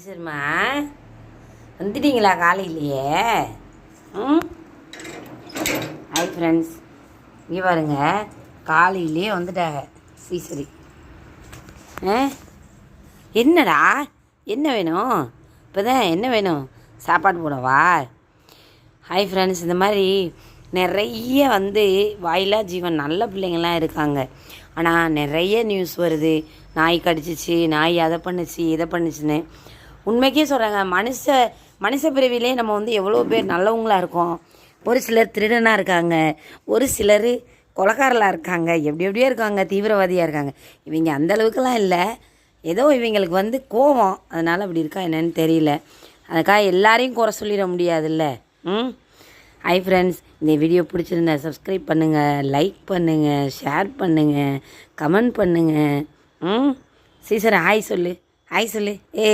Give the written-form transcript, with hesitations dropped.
சரிம்மா வந்துட்டீங்களா காலையிலையே? Hi friends, இங்கே பாருங்க, காலையிலே வந்துட்டாங்க சீசரி. என்னடா என்ன வேணும்? இப்போ தான் என்ன வேணும்? சாப்பாடு போடவா? ஹாய் ஃப்ரெண்ட்ஸ், இந்த மாதிரி நிறைய வாயிலா ஜீவன் நல்ல பிள்ளைங்கள்லாம் இருக்காங்க. ஆனால் நிறைய நியூஸ் வருது, நாய் கடிச்சிச்சு, நாய் அதை பண்ணுச்சு இதை பண்ணுச்சுன்னு. உண்மைக்கே சொல்கிறாங்க, மனுஷ பிறவிலே நம்ம எவ்வளோ பேர் நல்லவங்களாக இருக்கோம். ஒரு சிலர் திருடனாக இருக்காங்க, ஒரு சிலர் கொலைக்காரலாக இருக்காங்க, எப்படியோ இருக்காங்க, தீவிரவாதியாக இருக்காங்க. இவங்க அந்தளவுக்கெல்லாம் இல்லை, ஏதோ இவங்களுக்கு கோபம், அதனால் அப்படி இருக்கா என்னன்னு தெரியல. அதுக்காக எல்லாரையும் குறை சொல்லிட முடியாதுல்ல. ஹாய் ஃப்ரெண்ட்ஸ், இந்த வீடியோ பிடிச்சிருந்தா சப்ஸ்கிரைப் பண்ணுங்கள், லைக் பண்ணுங்கள், ஷேர் பண்ணுங்கள், கமெண்ட் பண்ணுங்கள். சீசர் ஹாய் சொல்லு, ஹாய் சொல்லு. ஏ